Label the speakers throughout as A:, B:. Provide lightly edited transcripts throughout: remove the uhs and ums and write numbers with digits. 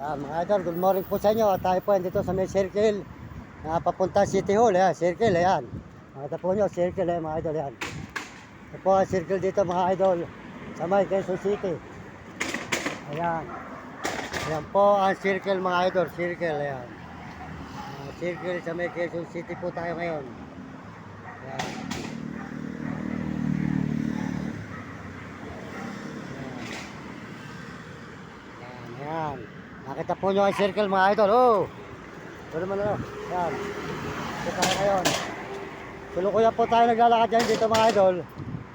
A: Mga idol, good morning po sa inyo. Tayo po dito sa may circle na papunta City Hall. Ayan, circle, ayan. Makita po nyo, circle, ayan, mga idol, ayan. Ito po ang circle dito, mga idol, sa may Quezon City. Ayan. Ayan po ang circle, mga idol, circle, ayan. Circle sa may Quezon City po tayo ngayon. Ayan. Ayan. Nakita po nyo ang circle, mga idol. Oh! Ito naman ano. Ayan. Ito tayo ngayon. Tulukuyan po tayo naglalakad dyan dito, mga idol.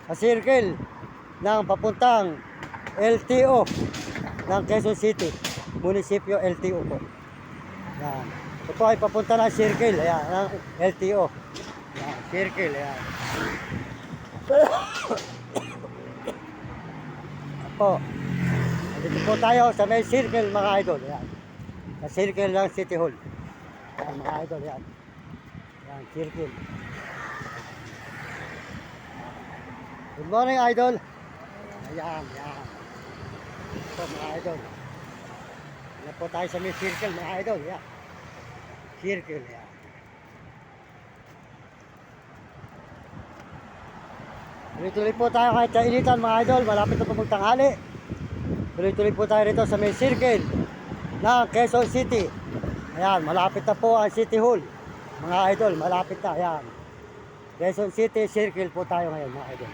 A: Sa circle ng papuntang LTO ng Quezon City. Munisipyo LTO po. Ayan. Ito po ay papunta ng circle. Ayan. Ng LTO. Ayan. Circle. Ayan. po. Dito po tayo sa may circle, mga idol. Yan. Sa circle ng City Hall. Yan, mga idol. Yan. Yan, circle. Good morning, idol. Ayan, yan. Ito, mga idol. Yan po tayo sa may circle, mga idol. Yan. Circle, yan. Tuloy-tuloy po tayo kahit kainitan, mga idol. Malapit na po magtanghali. Tuloy-tuloy po tayo rito sa may circle ng Quezon City. Ayan, malapit na po ang City Hall. Mga idol, malapit na. Ayan. Quezon City Circle po tayo ngayon, mga idol.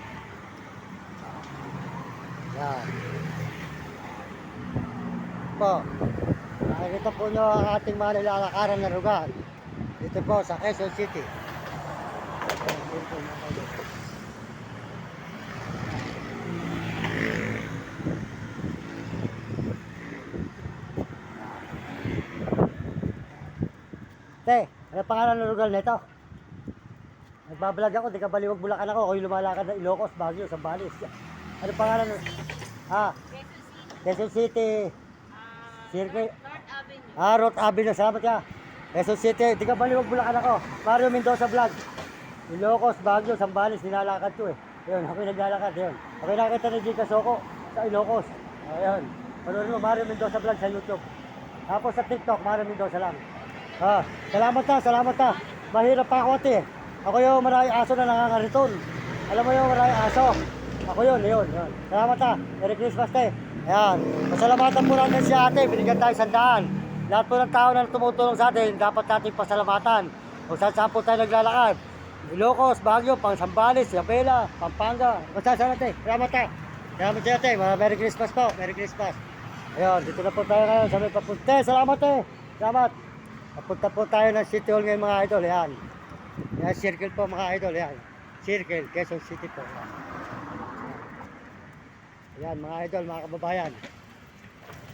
A: Ayan. Po, nakikita po nyo ang ating mga nilalakaran na lugar. Dito po sa Quezon City. Ayan, Te, ano pangalan ng lugar nito? Nagbablog ako, di ka baliwag Bulacan ako. Ako yung lumalakad na Ilocos, Baguio, Zambales. Ano pangalan ng... Quezon City. Circle.
B: North Avenue.
A: North Avenue, salamat ka. Quezon City, di ka baliwag Bulacan ako. Mario Mendoza Vlog. Ilocos, Baguio, Zambales, nilalakad ko eh. Yun, ako yung naglalakad, yun. Ako yung nakita ni Gika Soko sa Ilocos. Ayun. Panorin mo, Mario Mendoza Vlog sa YouTube. Tapos sa TikTok, Mario Mendoza lang. Salamat na, salamat na. Mahirap pa ako ate. Ako yung maraming aso na nangangariton. Alam mo yung maraming aso. Ako yun. Salamat na. Merry Christmas te. Ayan. Pasalamatan po natin si ate. Binigyan tayo 100. Lahat po ng tao na tumutulong sa atin, dapat natin pasalamatan. Kung saan po tayo naglalakad. Ilocos, Baguio, pang Zambales, Isabela, Pampanga. Kung saan ate. Salamat na. Salamat si ate. Merry Christmas po. Merry Christmas. Ayun, dito na po tayo ngayon. Sabi papunta. Salamat te. Salamat. Papunta po tayo ng City Hall ngayon, mga idol. Yan. Yan, circle po, mga idol. Yan. Circle, Quezon City po. Yan, mga idol, mga kababayan.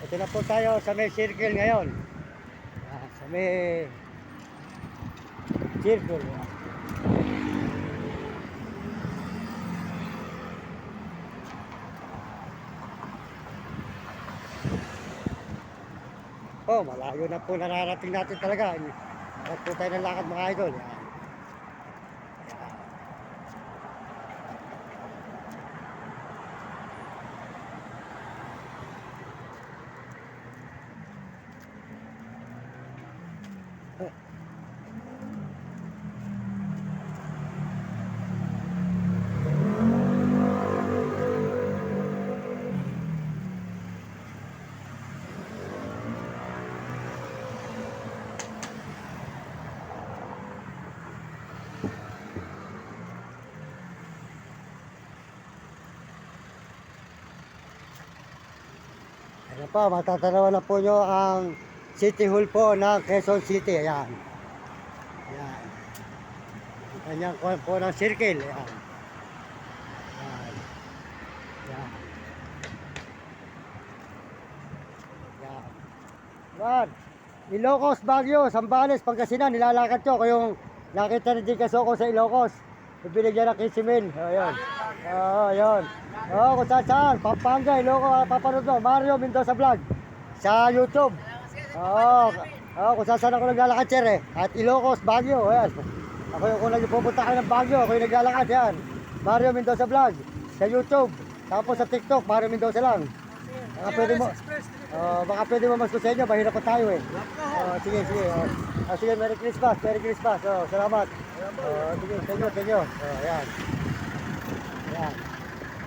A: Ito na po tayo sa may circle ngayon. Yan, sa may circle. Yan. Oh, malayo na po nararating natin talaga. Bakit po tayo ng lakad, mga idol. Yan. Ayan po, matatanawan na po nyo ang City Hall po ng Quezon City. Ayan. Ayan. Ang kanyang po ng circle. Ayan. Ayan. Ayan. Ayan. Ayan. Ilocos, Baguio, Zambales, Pangasinan, nilalakad ko. Kung yung nakita ni Gika Soko sa Ilocos, ibinigyan ng 15,000. Ayan. Ayan. Kung saan, Pampanga, Ilocos, papanood mo, Mario Mendoza Vlog sa YouTube. Kung saan ako naglalakad, sir eh. At Ilocos, Baguio, ayan. Ako yung kung nagpupunta kayo ng Baguio, ako yung naglalakad, yan. Mario Mendoza Vlog sa YouTube. Tapos sa TikTok, Mario Mendoza lang. Pwede mo. Baka pwede mamasko sa inyo, mahirap pa tayo eh. Sige, sige. Sige, Merry Christmas, Merry Christmas. Salamat. Sige, thank you. Ayan. Ayan.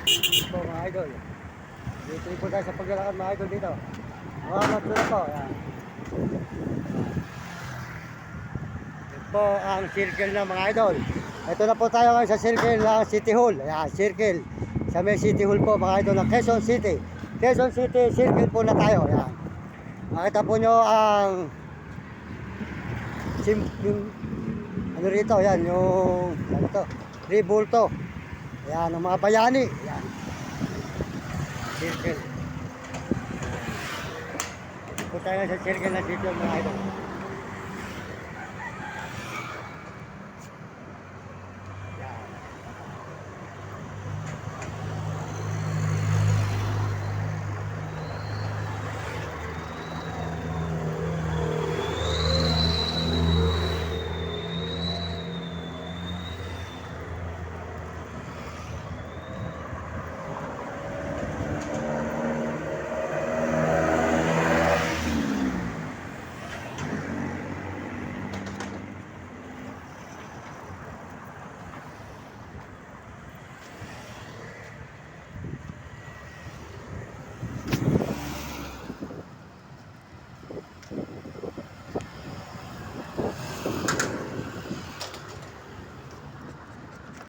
A: Ito mga idol. Dito po tayo sa paglalakad mga idol dito. Salamat po. Ayan. Ito po ang circle ng mga idol. Ito na po tayo ngayon sa circle ng City Hall. Ayan, circle. Sa may City Hall po mga idol ng Quezon City. Quezon City, circle po na tayo. Ayan. Makita po nyo ang yung ano rito, yan, yung ano to, Ribulto. Ayan, ang mga bayani. Ayan. Circle. Ito po tayo sa circle ng City Hall mga idol.